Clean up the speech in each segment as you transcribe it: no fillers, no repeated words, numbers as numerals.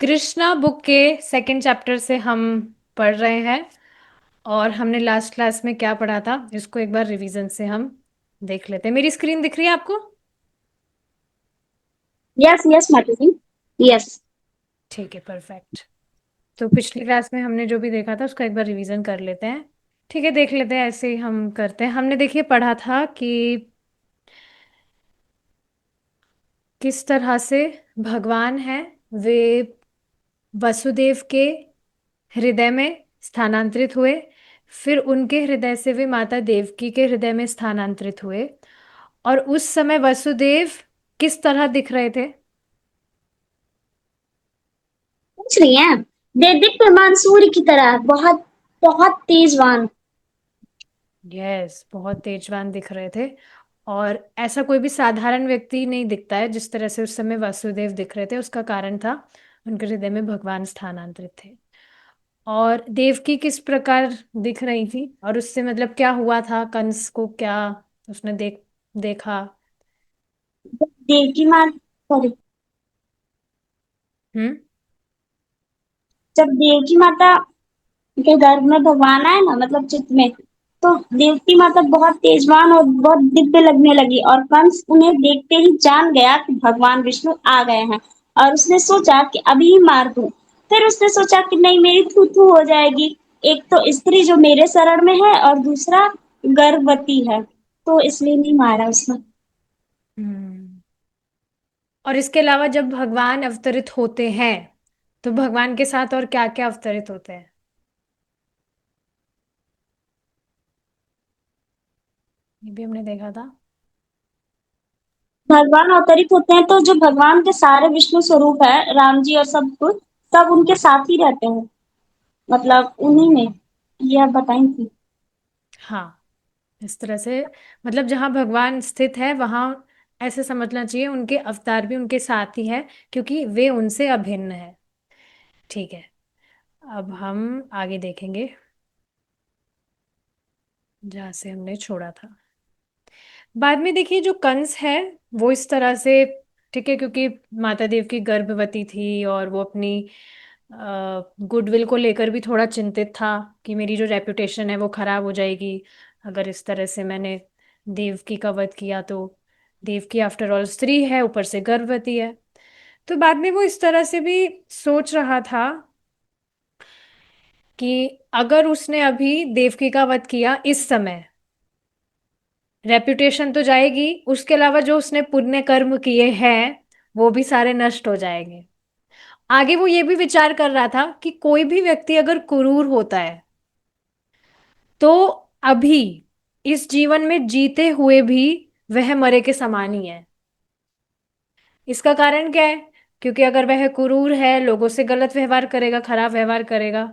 Krishna book के second chapter से हम पढ़ रहे हैं। और हमने लास्ट क्लास में क्या पढ़ा था इसको एक बार रिवीजन से हम देख लेते हैं। मेरी स्क्रीन दिख रही है आपको? यस यस माता जी। यस। ठीक है, परफेक्ट। तो पिछली क्लास में हमने जो भी देखा था उसका एक बार रिवीजन कर लेते हैं। ठीक है, देख लेते हैं, ऐसे ही हम करते हैं। हमने देखिए पढ़ा था कि किस तरह से भगवान है, वे वसुदेव के हृदय में स्थानांतरित हुए। फिर उनके हृदय से वे माता देवकी के हृदय में स्थानांतरित हुए। और उस समय वसुदेव किस तरह दिख रहे थे? पूछ रही हैं। दे दीप्यमान सूर्य की तरह बहुत बहुत तेजवान। यस, बहुत तेजवान दिख रहे थे। और ऐसा कोई भी साधारण व्यक्ति नहीं दिखता है जिस तरह से उस समय वासुदेव दिख रहे थे। उसका कारण था उनके हृदय में भगवान स्थानांतरित थे। और देवकी किस प्रकार दिख रही थी, और उससे मतलब क्या हुआ था, कंस को क्या उसने देखा? देवकी माँ सॉरी। हम्म। जब देवकी माता के गर्भ में भगवान आए ना, मतलब चित्त में, तो देवकी माता बहुत तेजवान और बहुत दिव्य लगने लगी और कंस उन्हें देखते ही जान गया कि भगवान विष्णु आ गए हैं। और उसने सोचा कि अभी ही मार दूं। फिर उसने सोचा कि नहीं, मेरी थू थू हो जाएगी। एक तो स्त्री जो मेरे शरण में है और दूसरा गर्भवती है, तो इसलिए नहीं मारा उसने। हम्म। और इसके अलावा जब भगवान अवतरित होते हैं तो भगवान के साथ और क्या क्या अवतरित होते हैं, ये भी हमने देखा था। भगवान अवतरित होते हैं तो जो भगवान के सारे विष्णु स्वरूप है, राम जी और सब कुछ, सब उनके साथ ही रहते हैं। मतलब उन्हीं में। ये आप बताई थी। हाँ, इस तरह से मतलब जहाँ भगवान स्थित है वहाँ ऐसे समझना चाहिए उनके अवतार भी उनके साथ ही है, क्योंकि वे उनसे अभिन्न है। ठीक है, अब हम आगे देखेंगे जहाँ से हमने छोड़ा था। बाद में देखिए जो कंस है वो इस तरह से, ठीक है, क्योंकि माता देव की गर्भवती थी और वो अपनी गुडविल को लेकर भी थोड़ा चिंतित था कि मेरी जो रेपुटेशन है वो खराब हो जाएगी अगर इस तरह से मैंने देवकी का वध किया तो। देवकी आफ्टर ऑल स्त्री है, ऊपर से गर्भवती है। तो बाद में वो इस तरह से भी सोच रहा था कि अगर उसने अभी देवकी का वध किया इस समय, रेपुटेशन तो जाएगी, उसके अलावा जो उसने पुण्य कर्म किए हैं वो भी सारे नष्ट हो जाएंगे। आगे वो ये भी विचार कर रहा था कि कोई भी व्यक्ति अगर क्रूर होता है तो अभी इस जीवन में जीते हुए भी वह मरे के समान ही है। इसका कारण क्या है? क्योंकि अगर वह क्रूर है, लोगों से गलत व्यवहार करेगा, खराब व्यवहार करेगा,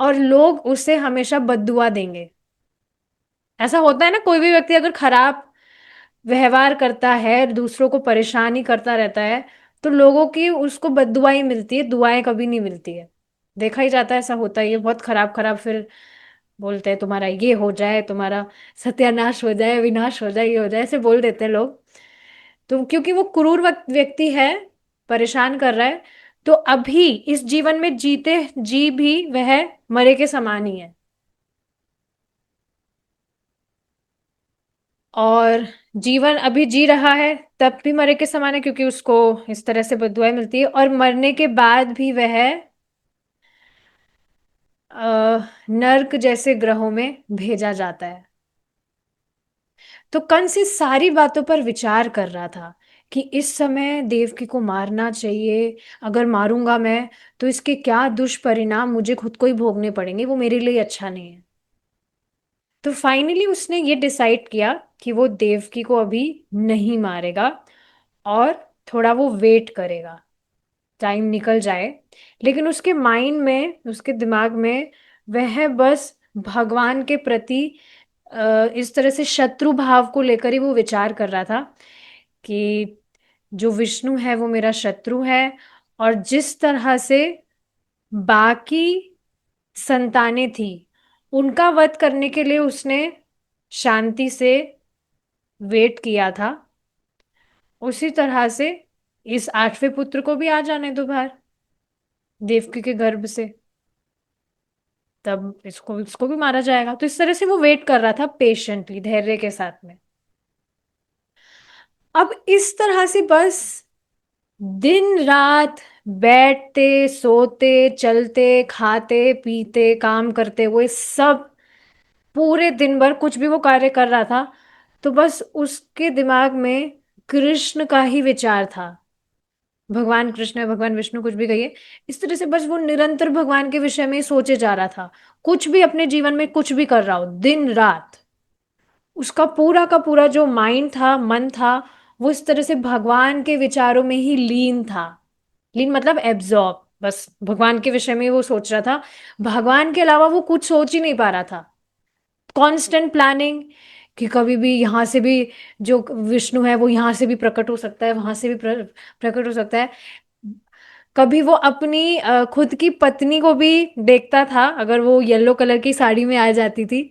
और लोग उसे हमेशा बद्दुआ देंगे। ऐसा होता है ना, कोई भी व्यक्ति अगर खराब व्यवहार करता है, दूसरों को परेशान ही करता रहता है, तो लोगों की उसको बद्दुआ ही मिलती है, दुआएं कभी नहीं मिलती है। देखा ही जाता है, ऐसा होता ही है। बहुत खराब खराब फिर बोलते हैं तुम्हारा ये हो जाए, तुम्हारा सत्यानाश हो जाए, विनाश हो जाए, ये हो जाए, ऐसे बोल देते हैं लोग। तो क्योंकि वो क्रूर व्यक्ति है, परेशान कर रहा है, तो अभी इस जीवन में जीते जी भी वह मरे के समान ही है। और जीवन अभी जी रहा है तब भी मरे के समान है, क्योंकि उसको इस तरह से बद्दुआएं मिलती है, और मरने के बाद भी वह नर्क जैसे ग्रहों में भेजा जाता है। तो कंस इस सारी बातों पर विचार कर रहा था कि इस समय देवकी को मारना चाहिए। अगर मारूंगा मैं तो इसके क्या दुष्परिणाम मुझे खुद को ही भोगने पड़ेंगे, वो मेरे लिए अच्छा नहीं है। तो फाइनली उसने ये डिसाइड किया कि वो देवकी को अभी नहीं मारेगा और थोड़ा वो वेट करेगा, टाइम निकल जाए। लेकिन उसके माइंड में, उसके दिमाग में वह बस भगवान के प्रति इस तरह से शत्रु भाव को लेकर ही वो विचार कर रहा था कि जो विष्णु है वो मेरा शत्रु है। और जिस तरह से बाकी संतानें थी उनका वध करने के लिए उसने शांति से वेट किया था, उसी तरह से इस आठवें पुत्र को भी आ जाने दो बाहर। देवकी के गर्भ से, तब इसको इसको भी मारा जाएगा। तो इस तरह से वो वेट कर रहा था पेशेंटली, धैर्य के साथ में। अब इस तरह से बस दिन रात बैठते, सोते, चलते, खाते, पीते, काम करते हुए सब, पूरे दिन भर कुछ भी वो कार्य कर रहा था, तो बस उसके दिमाग में कृष्ण का ही विचार था। भगवान कृष्ण है, भगवान विष्णु, कुछ भी कहिए। इस तरह से बस वो निरंतर भगवान के विषय में ही सोचे जा रहा था। कुछ भी अपने जीवन में कुछ भी कर रहा हो, दिन रात उसका पूरा का पूरा जो माइंड था, मन था, वो इस तरह से भगवान के विचारों में ही लीन था। लीन मतलब एब्जॉर्ब, बस भगवान के विषय में वो सोच रहा था। भगवान के अलावा वो कुछ सोच ही नहीं पा रहा था। कांस्टेंट प्लानिंग, कि कभी भी यहाँ से भी जो विष्णु है वो यहाँ से भी प्रकट हो सकता है, वहां से भी प्रकट हो सकता है। कभी वो अपनी खुद की पत्नी को भी देखता था, अगर वो येलो कलर की साड़ी में आ जाती थी,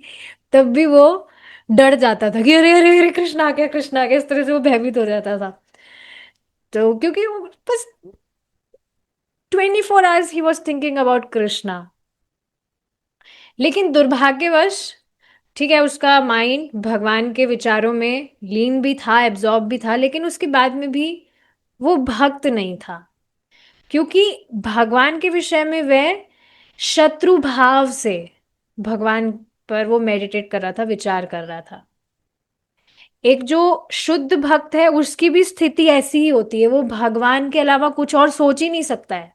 तब भी वो डर जाता था कि अरे अरे अरे कृष्ण आ गया, कृष्ण आ गया, इस तरह से वो भयभीत हो जाता था। तो क्योंकि वो बस 24 hours he was thinking about Krishna. लेकिन दुर्भाग्यवश, ठीक है, उसका माइंड भगवान के विचारों में लीन भी था, एब्जॉर्ब भी था, लेकिन उसके बाद में भी वो भक्त नहीं था। क्योंकि भगवान के विषय में वह शत्रु भाव से भगवान पर वो मेडिटेट कर रहा था, विचार कर रहा था। एक जो शुद्ध भक्त है उसकी भी स्थिति ऐसी ही होती है, वो भगवान के अलावा कुछ और सोच ही नहीं सकता है।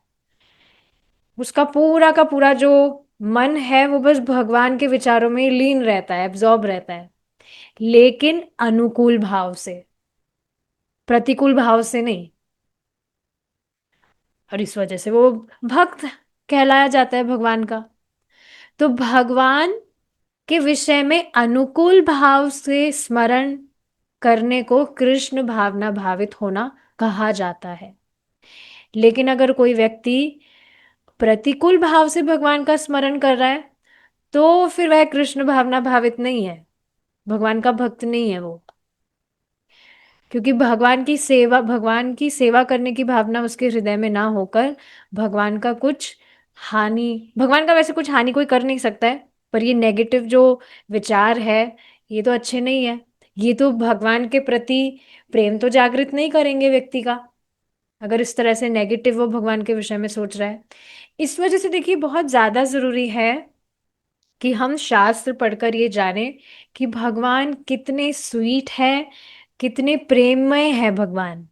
उसका पूरा का पूरा जो मन है वो बस भगवान के विचारों में ही लीन रहता है, एब्जॉर्ब रहता है, लेकिन अनुकूल भाव से, प्रतिकूल भाव से नहीं। और इस वजह से वो भक्त कहलाया जाता है भगवान का। तो भगवान के विषय में अनुकूल भाव से स्मरण करने को कृष्ण भावना भावित होना कहा जाता है। लेकिन अगर कोई व्यक्ति प्रतिकूल भाव से भगवान का स्मरण कर रहा है, तो फिर वह कृष्ण भावना भावित नहीं है, भगवान का भक्त नहीं है वो। क्योंकि भगवान की सेवा करने की भावना उसके हृदय में ना होकर, भगवान का कुछ भगवान का वैसे कुछ हानि कोई कर नहीं सकता है, पर ये नेगेटिव जो विचार है, ये तो अच्छे नहीं है। ये तो भगवान के प्रति प्रेम तो जागृत नहीं करेंगे व्यक्ति का, अगर इस तरह से नेगेटिव वो भगवान के विषय में सोच रहा है। इस वजह से देखिए, बहुत ज्यादा जरूरी है कि हम शास्त्र पढ़कर ये जाने कि भगवान कितने स्वीट है, कितने प्रेममय है भगवान।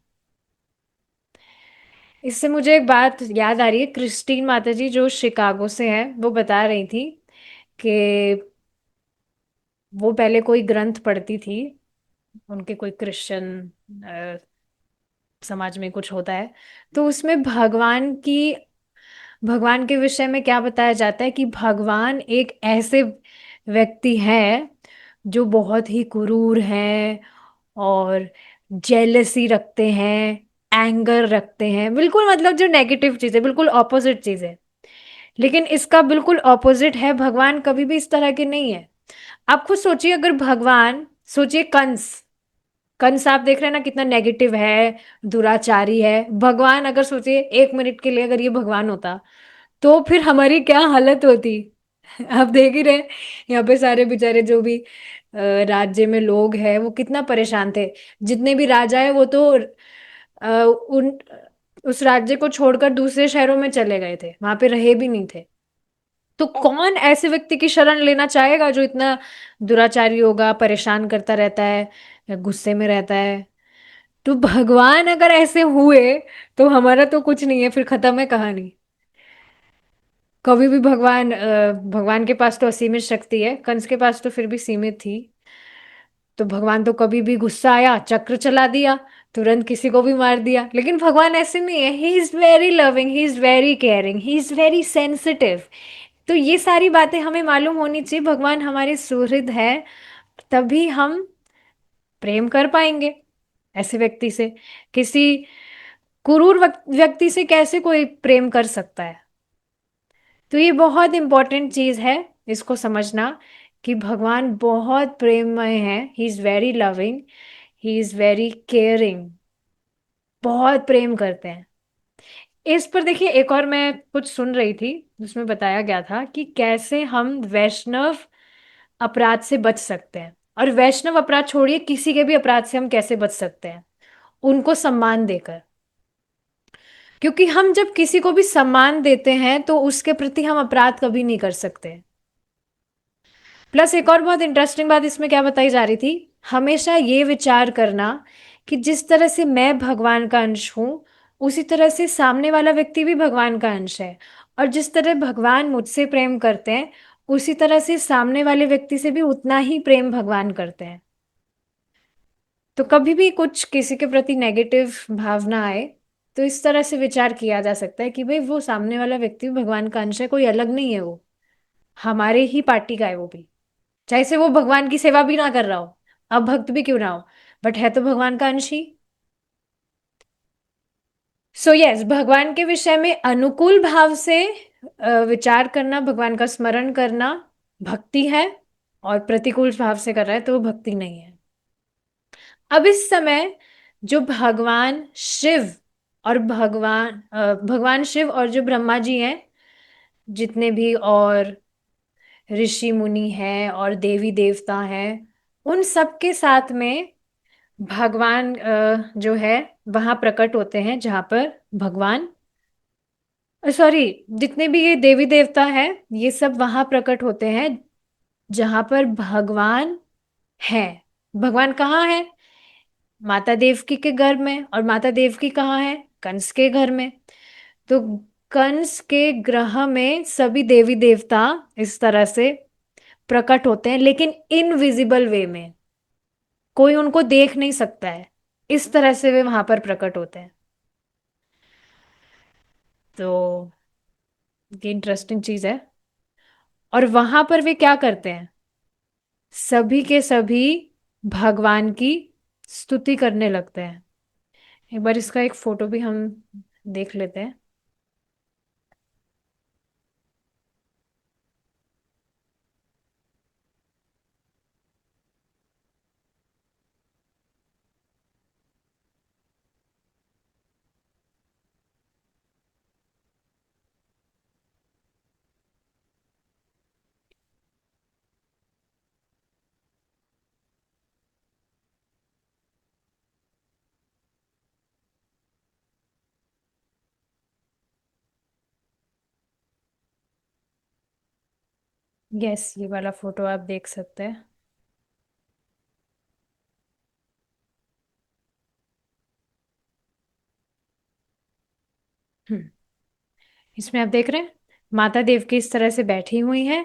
इससे मुझे एक बात याद आ रही है, क्रिस्टीन माता जी जो शिकागो से है, वो बता रही थी कि वो पहले कोई ग्रंथ पढ़ती थी, उनके कोई क्रिश्चियन समाज में कुछ होता है, तो उसमें भगवान के विषय में क्या बताया जाता है कि भगवान एक ऐसे व्यक्ति है जो बहुत ही क्रूर हैं, और जेलसी रखते हैं, एंगर रखते हैं, बिल्कुल मतलब जो नेगेटिव चीज है, बिल्कुल ऑपोजिट चीज है। लेकिन इसका बिल्कुल ऑपोजिट है, भगवान कभी भी इस तरह के नहीं है। आप खुद सोचिए, अगर भगवान, सोचिए कंस, कंस आप देख रहे हैं ना कितना नेगेटिव है, दुराचारी है। भगवान अगर सोचिए 1 मिनट के लिए, अगर ये भगवान होता, तो फिर हमारी क्या हालत होती। आप देख ही रहे, यहाँ पे सारे बेचारे जो भी राज्य में लोग हैं वो कितना परेशान थे। जितने भी राजा है वो तो उन उस राज्य को छोड़कर दूसरे शहरों में चले गए थे, वहां पे रहे भी नहीं थे। तो कौन ऐसे व्यक्ति की शरण लेना चाहेगा जो इतना दुराचारी होगा, परेशान करता रहता है, गुस्से में रहता है। तो भगवान अगर ऐसे हुए, तो हमारा तो कुछ नहीं है, फिर खत्म है कहानी। कभी भी भगवान के पास तो असीमित शक्ति है, कंस के पास तो फिर भी सीमित थी। तो भगवान तो कभी भी गुस्सा आया चक्र चला दिया, तुरंत किसी को भी मार दिया। लेकिन भगवान ऐसे नहीं है, he is very loving, he is very caring, he is very sensitive. तो ये सारी बातें हमें मालूम होनी चाहिए, भगवान हमारे सुहृद है, तभी हम प्रेम कर पाएंगे ऐसे व्यक्ति से। किसी क्रूर व्यक्ति से कैसे कोई प्रेम कर सकता है। तो ये बहुत इंपॉर्टेंट चीज है, इसको समझना, कि भगवान बहुत प्रेममय है, he is very loving, he is very caring, बहुत प्रेम करते हैं। इस पर देखिए, एक और मैं कुछ सुन रही थी जिसमें बताया गया था कि कैसे हम वैष्णव अपराध से बच सकते हैं। और वैष्णव अपराध छोड़िए, किसी के भी अपराध से हम कैसे बच सकते हैं, उनको सम्मान देकर। क्योंकि हम जब किसी को भी सम्मान देते हैं तो उसके प्रति हम अपराध कभी नहीं कर सकते। प्लस एक और बहुत इंटरेस्टिंग बात इसमें क्या बताई जा रही थी, हमेशा ये विचार करना कि जिस तरह से मैं भगवान का अंश हूं, उसी तरह से सामने वाला व्यक्ति भी भगवान का अंश है। और जिस तरह भगवान मुझसे प्रेम करते हैं, उसी तरह से सामने वाले व्यक्ति से भी उतना ही प्रेम भगवान करते हैं। तो कभी भी कुछ किसी के प्रति नेगेटिव भावना आए, तो इस तरह से विचार किया जा सकता है कि भाई वो सामने वाला व्यक्ति भी भगवान का अंश है, कोई अलग नहीं है वो, हमारे ही पार्टी का है वो भी। चाहे से वो भगवान की सेवा भी ना कर रहा हो, अब भक्त भी क्यों ना हो, बट है तो भगवान का अंश ही। सो यस, भगवान के विषय में अनुकूल भाव से विचार करना, भगवान का स्मरण करना भक्ति है। और प्रतिकूल भाव से कर रहा है तो वो भक्ति नहीं है। अब इस समय जो भगवान शिव और भगवान शिव और जो ब्रह्मा जी हैं, जितने भी और ऋषि मुनि हैं और देवी देवता हैं, उन सब के साथ में भगवान जो है वहां प्रकट होते हैं, जहां पर भगवान, सॉरी, जितने भी ये देवी देवता हैं, ये सब वहां प्रकट होते हैं जहां पर भगवान है। भगवान कहाँ है? माता देवकी के घर में। और माता देवकी कहाँ है? कंस के घर में। तो कंस के ग्रह में सभी देवी देवता इस तरह से प्रकट होते हैं, लेकिन इनविजिबल वे में, कोई उनको देख नहीं सकता है, इस तरह से वे वहां पर प्रकट होते हैं। तो ये इंटरेस्टिंग चीज है। और वहां पर वे क्या करते हैं? सभी के सभी भगवान की स्तुति करने लगते हैं। एक बार इसका एक फोटो भी हम देख लेते हैं। यस, ये वाला फोटो आप देख सकते हैं। हम्म इसमें आप देख रहे हैं, माता देवकी इस तरह से बैठी हुई हैं,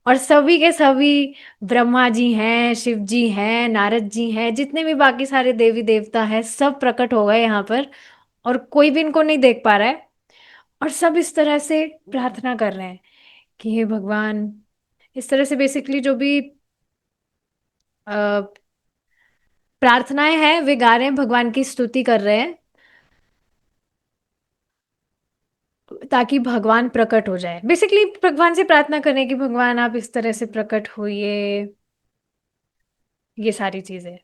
और सभी के सभी ब्रह्मा जी हैं, शिव जी हैं, नारद जी हैं, जितने भी बाकी सारे देवी देवता हैं, सब प्रकट हो गए यहाँ पर। और कोई भी इनको नहीं देख पा रहा है। और सब इस तरह से प्रार्थना कर रहे हैं कि हे भगवान, इस तरह से बेसिकली जो भी अ, प्रार्थनाएं हैं वे गा रहे हैं, भगवान की स्तुति कर रहे हैं, ताकि भगवान प्रकट हो जाए। बेसिकली भगवान से प्रार्थना करें कि भगवान आप इस तरह से प्रकट होइए, ये सारी चीजें।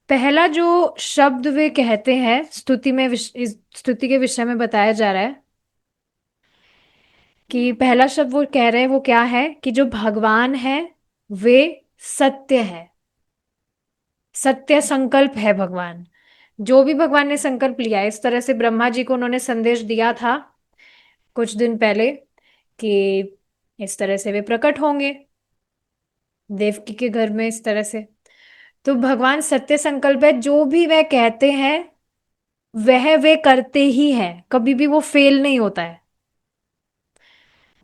पहला जो शब्द वे कहते हैं स्तुति में, इस स्तुति के विषय में बताया जा रहा है कि पहला शब्द वो कह रहे हैं, वो क्या है कि जो भगवान है वे सत्य है, सत्य संकल्प है भगवान। जो भी भगवान ने संकल्प लिया है, इस तरह से ब्रह्मा जी को उन्होंने संदेश दिया था कुछ दिन पहले कि इस तरह से वे प्रकट होंगे देवकी के घर में, इस तरह से। तो भगवान सत्य संकल्प है, जो भी वह कहते हैं वह वे करते ही हैं, कभी भी वो फेल नहीं होता है।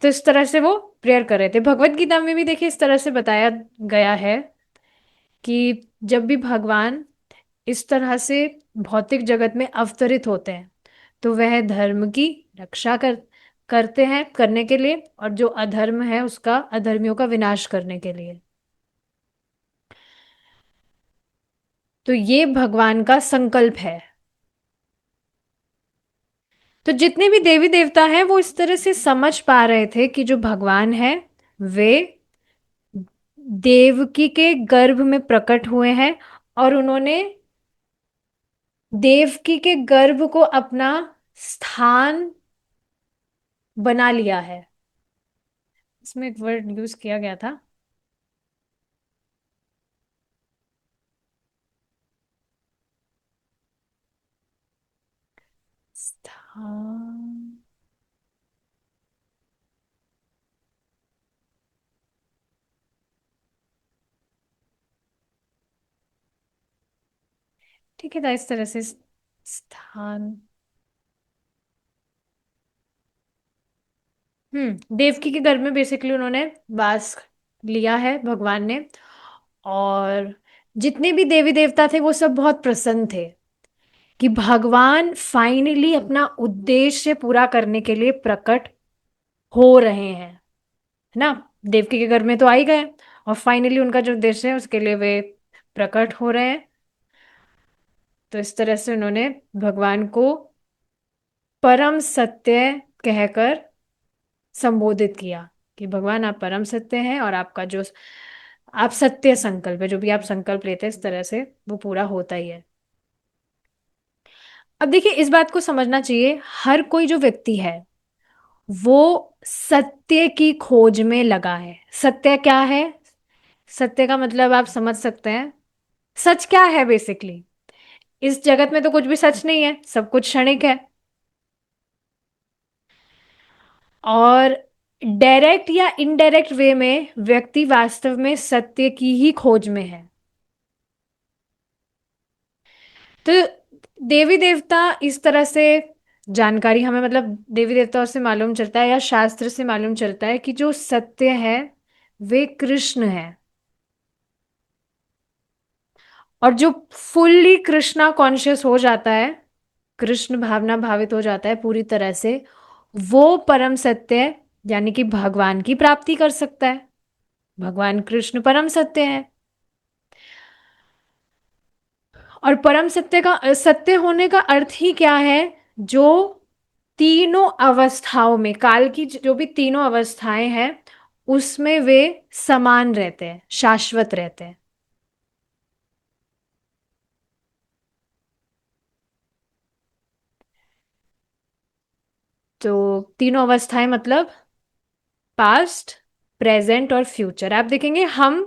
तो इस तरह से वो प्रेयर कर रहे थे। भगवत गीता में भी देखिए इस तरह से बताया गया है कि जब भी भगवान इस तरह से भौतिक जगत में अवतरित होते हैं, तो वह धर्म की रक्षा करते हैं, करने के लिए, और जो अधर्म है उसका, अधर्मियों का विनाश करने के लिए। तो ये भगवान का संकल्प है। तो जितने भी देवी देवता हैं वो इस तरह से समझ पा रहे थे कि जो भगवान है वे देवकी के गर्भ में प्रकट हुए हैं और उन्होंने देवकी के गर्भ को अपना स्थान बना लिया है। इसमें एक वर्ड यूज किया गया था। स्थान। ठीक है था इस तरह से स्थान। देवकी के घर में बेसिकली उन्होंने वास लिया है भगवान ने। और जितने भी देवी देवता थे वो सब बहुत प्रसन्न थे कि भगवान फाइनली अपना उद्देश्य पूरा करने के लिए प्रकट हो रहे हैं, है ना। देवकी के घर में तो आ ही गए और फाइनली उनका जो उद्देश्य है उसके लिए वे प्रकट हो रहे हैं। तो इस तरह से उन्होंने भगवान को परम सत्य कहकर संबोधित किया कि भगवान आप परम सत्य हैं और आपका जो आप सत्य संकल्प है, जो भी आप संकल्प लेते हैं इस तरह से वो पूरा होता ही है। अब देखिए इस बात को समझना चाहिए, हर कोई जो व्यक्ति है वो सत्य की खोज में लगा है। सत्य क्या है? सत्य का मतलब आप समझ सकते हैं। सच क्या है बेसिकली? इस जगत में तो कुछ भी सच नहीं है, सब कुछ क्षणिक है। और डायरेक्ट या इनडायरेक्ट वे में व्यक्ति वास्तव में सत्य की ही खोज में है। तो देवी देवता इस तरह से जानकारी हमें मतलब देवी देवताओं से मालूम चलता है या शास्त्र से मालूम चलता है कि जो सत्य है वे कृष्ण है। और जो फुल्ली कृष्णा कॉन्शियस हो जाता है, कृष्ण भावना भावित हो जाता है पूरी तरह से, वो परम सत्य यानी कि भगवान की प्राप्ति कर सकता है। भगवान कृष्ण परम सत्य है। और परम सत्य का सत्य होने का अर्थ ही क्या है? जो तीनों अवस्थाओं में, काल की जो भी तीनों अवस्थाएं हैं उसमें वे समान रहते हैं, शाश्वत रहते हैं। तो तीनों अवस्थाएं मतलब पास्ट, प्रेजेंट और फ्यूचर। आप देखेंगे हम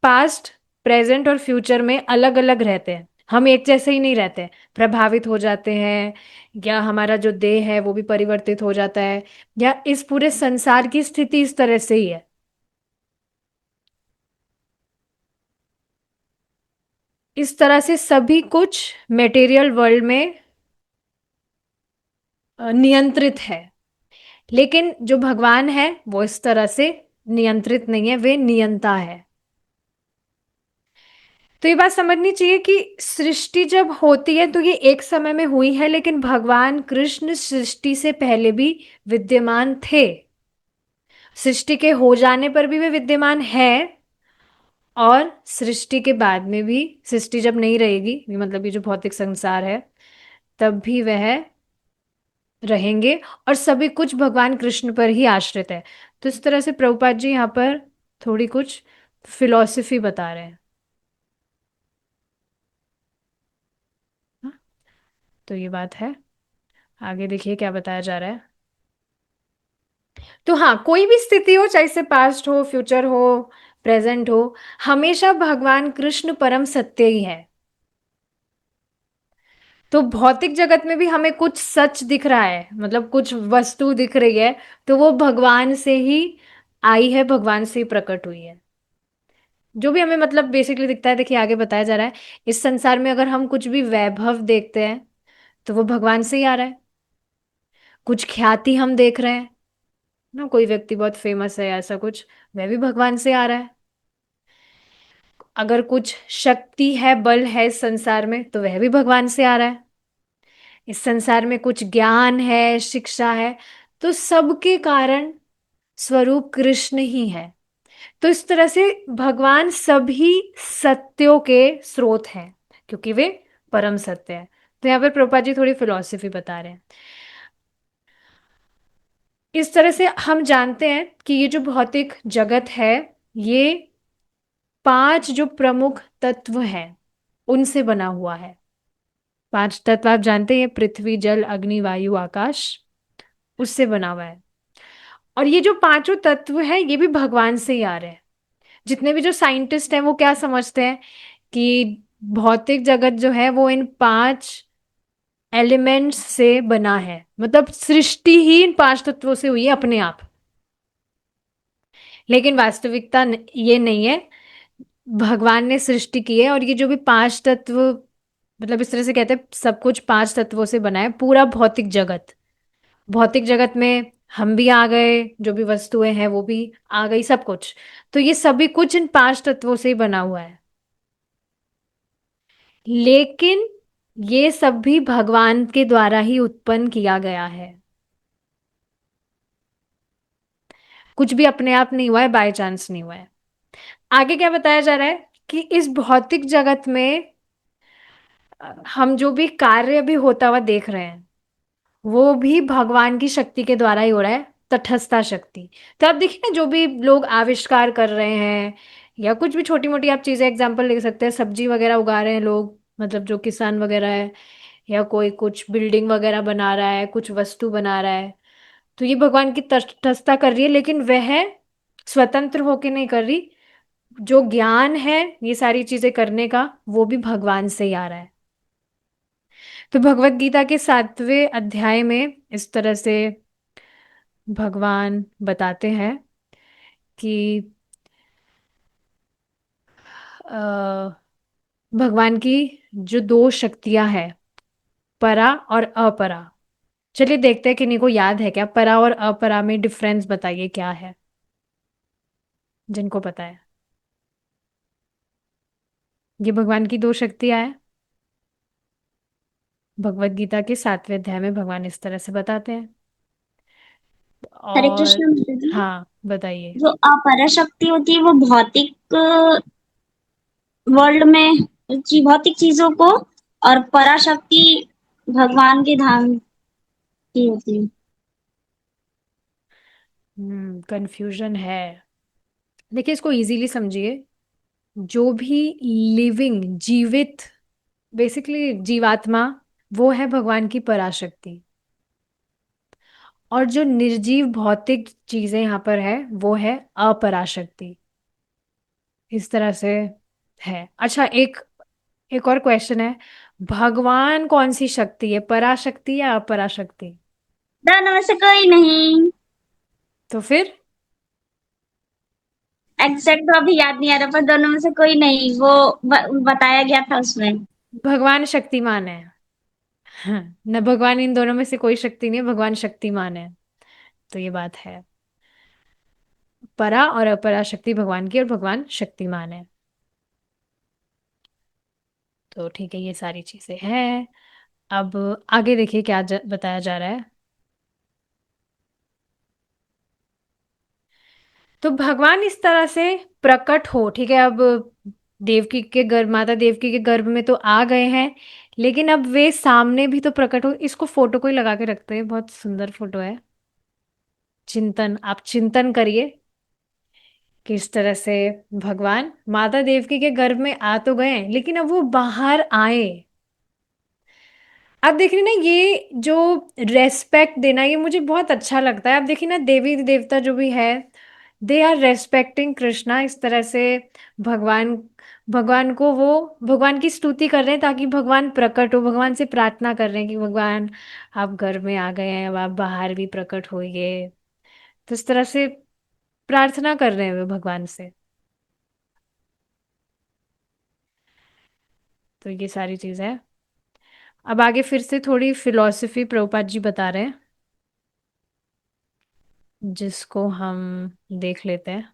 पास्ट, प्रेजेंट और फ्यूचर में अलग अलग रहते हैं, हम एक जैसे ही नहीं रहते, प्रभावित हो जाते हैं, या हमारा जो देह है वो भी परिवर्तित हो जाता है, या इस पूरे संसार की स्थिति इस तरह से ही है। इस तरह से सभी कुछ मटेरियल वर्ल्ड में नियंत्रित है। लेकिन जो भगवान है वो इस तरह से नियंत्रित नहीं है, वे नियंता है। तो ये बात समझनी चाहिए कि सृष्टि जब होती है तो ये एक समय में हुई है, लेकिन भगवान कृष्ण सृष्टि से पहले भी विद्यमान थे। सृष्टि के हो जाने पर भी वे विद्यमान है, और सृष्टि के बाद में भी, सृष्टि जब नहीं रहेगी, ये मतलब ये जो भौतिक संसार है, तब भी वह रहेंगे। और सभी कुछ भगवान कृष्ण पर ही आश्रित है। तो इस तरह से प्रभुपाद जी यहाँ पर थोड़ी कुछ फिलॉसफी बता रहे हैं। हाँ, तो ये बात है। आगे देखिए क्या बताया जा रहा है। तो हाँ, कोई भी स्थिति हो, चाहे से पास्ट हो, फ्यूचर हो, प्रेजेंट हो, हमेशा भगवान कृष्ण परम सत्य ही है। तो भौतिक जगत में भी हमें कुछ सच दिख रहा है, मतलब कुछ वस्तु दिख रही है, तो वो भगवान से ही आई है, भगवान से ही प्रकट हुई है। जो भी हमें मतलब बेसिकली दिखता है, देखिए आगे बताया जा रहा है, इस संसार में अगर हम कुछ भी वैभव देखते हैं तो वो भगवान से ही आ रहा है। कुछ ख्याति हम देख रहे हैं ना, कोई व्यक्ति बहुत फेमस है ऐसा कुछ, वह भी भगवान से आ रहा है। अगर कुछ शक्ति है, बल है इस संसार में, तो वह भी भगवान से आ रहा है। इस संसार में कुछ ज्ञान है, शिक्षा है, तो सबके कारण स्वरूप कृष्ण ही है। तो इस तरह से भगवान सभी सत्यों के स्रोत हैं, क्योंकि वे परम सत्य है। तो यहाँ पर प्रभुपाद जी थोड़ी फिलॉसफी बता रहे हैं। इस तरह से हम जानते हैं कि ये जो भौतिक जगत है, ये 5 जो प्रमुख तत्व हैं उनसे बना हुआ है। 5 तत्व आप जानते हैं, पृथ्वी, जल, अग्नि, वायु, आकाश, उससे बना हुआ है। और ये जो पांचों तत्व है ये भी भगवान से ही आ रहे हैं। जितने भी जो साइंटिस्ट हैं वो क्या समझते हैं कि भौतिक जगत जो है वो इन 5 एलिमेंट्स से बना है, मतलब सृष्टि ही इन 5 तत्वों से हुई है अपने आप। लेकिन वास्तविकता ये नहीं है। भगवान ने सृष्टि की है, और ये जो भी 5 तत्व, मतलब इस तरह से कहते हैं सब कुछ 5 तत्वों से बना है, पूरा भौतिक जगत। भौतिक जगत में हम भी आ गए, जो भी वस्तुएं हैं वो भी आ गई, सब कुछ। तो ये सभी कुछ इन 5 तत्वों से ही बना हुआ है। लेकिन ये सब भी भगवान के द्वारा ही उत्पन्न किया गया है। कुछ भी अपने आप नहीं हुआ है, बाय चांस नहीं हुआ है। आगे क्या बताया जा रहा है कि इस भौतिक जगत में हम जो भी कार्य भी होता हुआ देख रहे हैं वो भी भगवान की शक्ति के द्वारा ही हो रहा है, तटस्थता शक्ति। तो आप देखिए ना, जो भी लोग आविष्कार कर रहे हैं या कुछ भी छोटी मोटी आप चीजें एग्जांपल ले सकते हैं, सब्जी वगैरह उगा रहे हैं लोग, मतलब जो किसान वगैरह है, या कोई कुछ बिल्डिंग वगैरह बना रहा है, कुछ वस्तु बना रहा है, तो ये भगवान की तटस्थता कर रही है, लेकिन वह स्वतंत्र होके नहीं कर रही। जो ज्ञान है ये सारी चीजें करने का, वो भी भगवान से ही आ रहा है। तो भगवत गीता के 7वें अध्याय में इस तरह से भगवान बताते हैं कि अ, भगवान की जो 2 शक्तियां हैं, परा और अपरा। चलिए देखते हैं किन्हीं को याद है क्या, परा और अपरा में डिफरेंस बताइए क्या है, जिनको पता है। ये भगवान की 2 शक्तियां हैं। भगवत गीता के 7वें अध्याय में भगवान इस तरह से बताते हैं। हरे और कृष्ण माता जी। हाँ बताइए। जो अपरा शक्ति होती है वो भौतिक वर्ल्ड में भौतिक चीजों को, और पराशक्ति भगवान के धाम की होती है। कंफ्यूजन है। देखिए इसको इजीली समझिए। जो भी लिविंग, जीवित, बेसिकली जीवात्मा, वो है भगवान की पराशक्ति। और जो निर्जीव भौतिक चीजें यहाँ पर है वो है अपराशक्ति। इस तरह से है। अच्छा, एक एक और क्वेश्चन है, भगवान कौन सी शक्ति है, पराशक्ति या अपराशक्ति? दोनों में से कोई नहीं। तो फिर एग्जैक्ट तो अभी याद नहीं आ रहा, पर दोनों में से कोई नहीं, वो बताया गया था उसमें। भगवान शक्तिमान है। हाँ, न भगवान इन दोनों में से कोई शक्ति नहीं है, भगवान शक्तिमान है। तो ये बात है, परा और अपरा शक्ति भगवान की, और भगवान शक्तिमान है। तो ठीक है, ये सारी चीजें हैं। अब आगे देखिए क्या बताया जा रहा है। तो भगवान इस तरह से प्रकट हो, ठीक है, अब देवकी के गर्भ, माता देवकी के गर्भ में तो आ गए हैं, लेकिन अब वे सामने भी तो प्रकट हो। इसको फोटो को ही लगा के रखते हैं, बहुत सुंदर फोटो है। चिंतन, आप चिंतन करिए किस तरह से भगवान माता देवकी के गर्भ में आ तो गए, लेकिन अब वो बाहर आए। आप देख रही ना, ये जो रेस्पेक्ट देना, ये मुझे बहुत अच्छा लगता है। आप देखिए ना, देवी देवता जो भी है, दे आर रेस्पेक्टिंग कृष्णा इस तरह से। भगवान भगवान को वो भगवान की स्तुति कर रहे हैं ताकि भगवान प्रकट हो, भगवान से प्रार्थना कर रहे हैं कि भगवान आप घर में आ गए हैं, अब आप बाहर भी प्रकट होइए। तो इस तरह से प्रार्थना कर रहे हैं वे भगवान से। तो ये सारी चीज है। अब आगे फिर से थोड़ी फिलॉसफी प्रभुपाद जी बता रहे हैं, जिसको हम देख लेते हैं।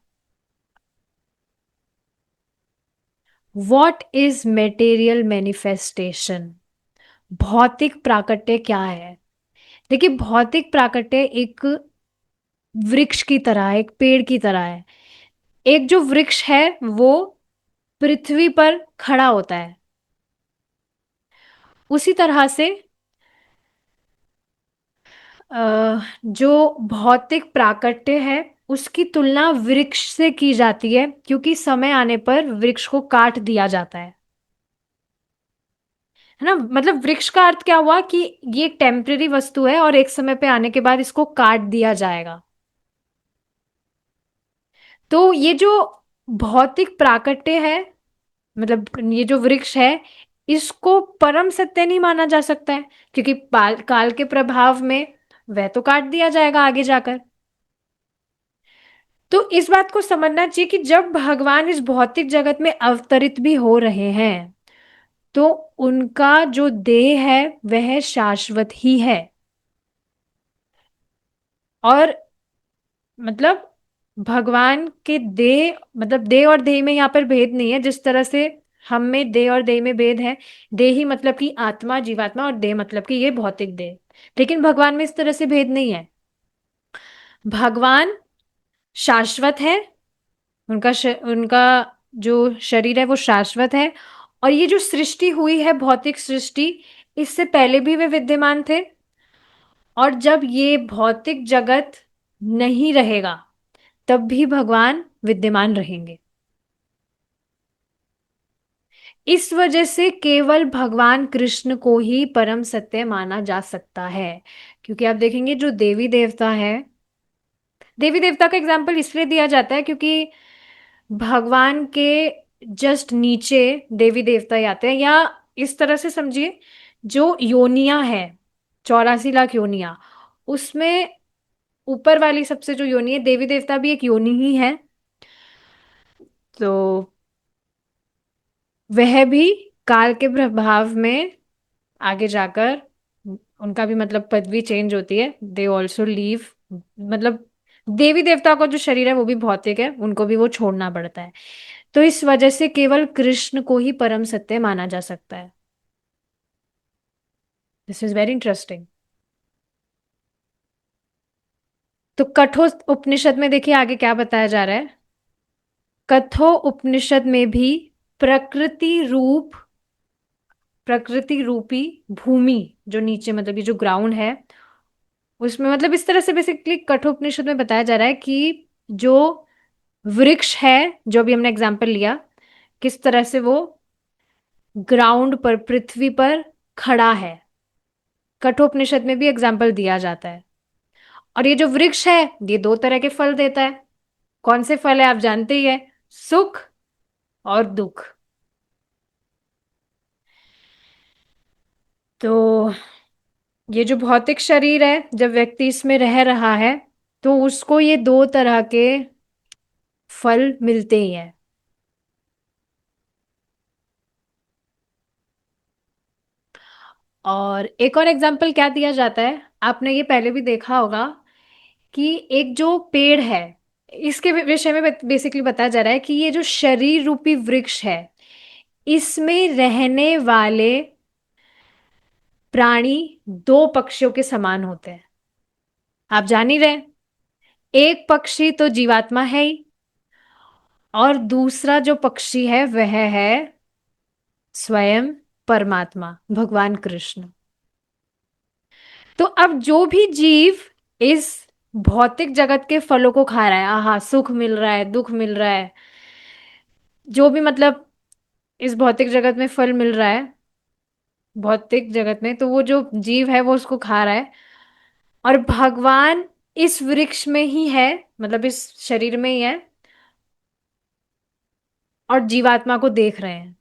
What is material manifestation? भौतिक प्राकट्य क्या है? देखिए, भौतिक प्राकट्य एक वृक्ष की तरह है, एक पेड़ की तरह है। एक जो वृक्ष है वो पृथ्वी पर खड़ा होता है, उसी तरह से जो भौतिक प्राकट्य है उसकी तुलना वृक्ष से की जाती है, क्योंकि समय आने पर वृक्ष को काट दिया जाता है ना। मतलब वृक्ष का अर्थ क्या हुआ कि ये एक टेम्परेरी वस्तु है और एक समय पे आने के बाद इसको काट दिया जाएगा। तो ये जो भौतिक प्राकट्य है, मतलब ये जो वृक्ष है, इसको परम सत्य नहीं माना जा सकता है, क्योंकि काल के प्रभाव में वह तो काट दिया जाएगा आगे जाकर। तो इस बात को समझना चाहिए कि जब भगवान इस भौतिक जगत में अवतरित भी हो रहे हैं, तो उनका जो देह है वह शाश्वत ही है। और मतलब भगवान के देह, मतलब देह और देह में यहाँ पर भेद नहीं है, जिस तरह से हम में देह और देह में भेद है। देह ही मतलब कि आत्मा, जीवात्मा, और देह मतलब कि ये भौतिक देह। लेकिन भगवान में इस तरह से भेद नहीं है। भगवान शाश्वत है। उनका जो शरीर है वो शाश्वत है। और ये जो सृष्टि हुई है, भौतिक सृष्टि, इससे पहले भी वे विद्यमान थे। और जब ये भौतिक जगत नहीं रहेगा, तब भी भगवान विद्यमान रहेंगे। इस वजह से केवल भगवान कृष्ण को ही परम सत्य माना जा सकता है। क्योंकि आप देखेंगे जो देवी देवता है, देवी देवता का एग्जाम्पल इसलिए दिया जाता है क्योंकि भगवान के जस्ट नीचे देवी देवता ही आते हैं। या इस तरह से समझिए, जो योनियां है, 84 लाख योनियां, उसमें ऊपर वाली सबसे जो योनि है, देवी देवता भी एक योनि ही है। तो वह भी काल के प्रभाव में आगे जाकर उनका भी मतलब पदवी चेंज होती है। दे ऑल्सो लीव, मतलब देवी देवता का जो शरीर है वो भी भौतिक है, उनको भी वो छोड़ना पड़ता है। तो इस वजह से केवल कृष्ण को ही परम सत्य माना जा सकता है। This is very interesting. तो कठोर उपनिषद में देखिए आगे क्या बताया जा रहा है। कठोर उपनिषद में भी प्रकृति रूप, प्रकृति रूपी भूमि, जो नीचे मतलब ये जो ग्राउंड है, उसमें मतलब इस तरह से बेसिकली कठोपनिषद में बताया जा रहा है कि जो वृक्ष है, जो भी हमने एग्जाम्पल लिया, किस तरह से वो ग्राउंड पर, पृथ्वी पर खड़ा है। कठोपनिषद में भी एग्जाम्पल दिया जाता है। और ये जो वृक्ष है, ये दो तरह के फल देता है। कौन से फल है आप जानते ही है, सुख और दुख। तो ये जो भौतिक शरीर है, जब व्यक्ति इसमें रह रहा है, तो उसको ये दो तरह के फल मिलते ही हैं। और एक और एग्जाम्पल क्या दिया जाता है, आपने ये पहले भी देखा होगा, कि एक जो पेड़ है, इसके विषय में बेसिकली बताया जा रहा है कि ये जो शरीर रूपी वृक्ष है, इसमें रहने वाले प्राणी दो पक्षियों के समान होते हैं। आप जान ही रहे, एक पक्षी तो जीवात्मा है ही, और दूसरा जो पक्षी है वह है स्वयं परमात्मा, भगवान कृष्ण। तो अब जो भी जीव इस भौतिक जगत के फलों को खा रहा है, आहा सुख मिल रहा है, दुख मिल रहा है, जो भी मतलब इस भौतिक जगत में फल मिल रहा है, भौतिक जगत में, तो वो जो जीव है वो उसको खा रहा है। और भगवान इस वृक्ष में ही है, मतलब इस शरीर में ही है, और जीवात्मा को देख रहे हैं।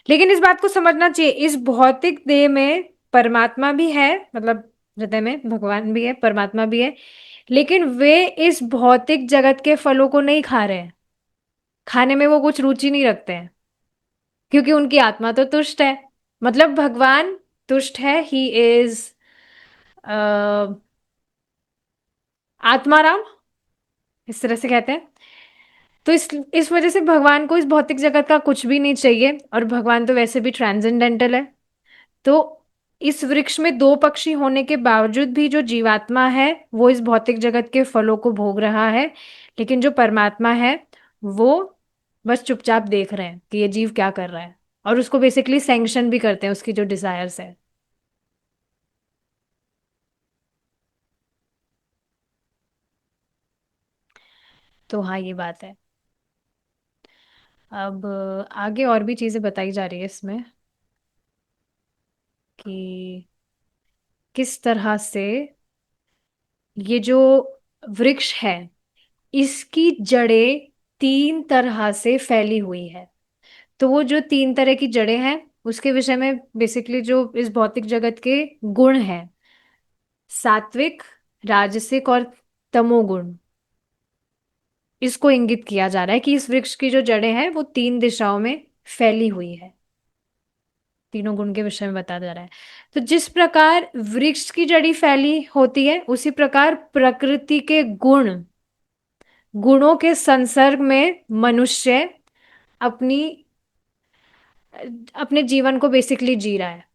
लेकिन इस बात को समझना चाहिए, इस भौतिक देह में परमात्मा भी है, मतलब हृदय में भगवान भी है, परमात्मा भी है। लेकिन वे इस भौतिक जगत के फलों को नहीं खा रहे हैं, खाने में वो कुछ रुचि नहीं रखते हैं, क्योंकि उनकी आत्मा तो तुष्ट है। मतलब भगवान तुष्ट है, ही इज आत्माराम, इस तरह से कहते हैं। तो इस वजह से भगवान को इस भौतिक जगत का कुछ भी नहीं चाहिए, और भगवान तो वैसे भी ट्रांसेंडेंटल है। तो इस वृक्ष में दो पक्षी होने के बावजूद भी जो जीवात्मा है वो इस भौतिक जगत के फलों को भोग रहा है। लेकिन जो परमात्मा है वो बस चुपचाप देख रहे हैं कि ये जीव क्या कर रहा है, और उसको बेसिकली सैंक्शन भी करते हैं उसकी जो डिजायर्स है। तो हाँ, ये बात है। अब आगे और भी चीजें बताई जा रही है इसमें कि किस तरह से ये जो वृक्ष है, इसकी जड़ें 3 तरह से फैली हुई है। तो वो जो 3 तरह की जड़ें हैं, उसके विषय में बेसिकली जो इस भौतिक जगत के गुण हैं, सात्विक, राजसिक और तमोगुण, इसको इंगित किया जा रहा है कि इस वृक्ष की जो जड़ें हैं वो 3 दिशाओं में फैली हुई है। तीनों गुण के विषय में बताया जा रहा है। तो जिस प्रकार वृक्ष की जड़ी फैली होती है, उसी प्रकार प्रकृति के गुणों के संसर्ग में मनुष्य अपनी अपने जीवन को बेसिकली जी रहा है,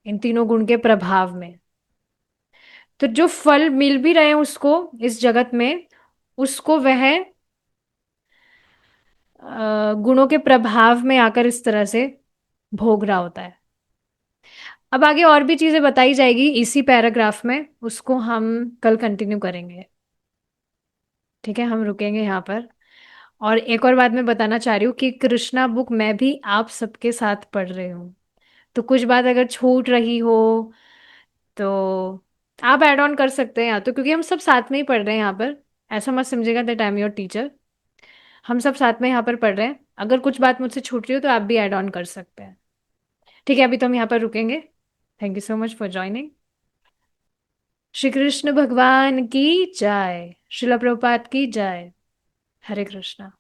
इन तीनों गुण के प्रभाव में। तो जो फल मिल भी रहे हैं उसको इस जगत में, उसको वह गुणों के प्रभाव में आकर इस तरह से भोग रहा होता है। अब आगे और भी चीजें बताई जाएगी इसी पैराग्राफ में, उसको हम कल कंटिन्यू करेंगे। ठीक है, हम रुकेंगे यहाँ पर। और एक और बात मैं बताना चाह रही हूँ कि कृष्णा बुक मैं भी आप सबके साथ पढ़ रही हूँ। तो कुछ बात अगर छूट रही हो तो आप ऐड ऑन कर सकते हैं, या तो क्योंकि हम सब साथ में ही पढ़ रहे हैं यहाँ पर। ऐसा मत समझेगा that I am your teacher. हम सब साथ में यहाँ पर पढ़ रहे हैं, अगर कुछ बात मुझसे छूट रही हो तो आप भी ऐड ऑन कर सकते हैं। ठीक है, अभी तो हम यहाँ पर रुकेंगे। Thank you so much for joining. Shri Krishna भगवान की जय। श्रील प्रभुपाद की जय। हरे कृष्णा।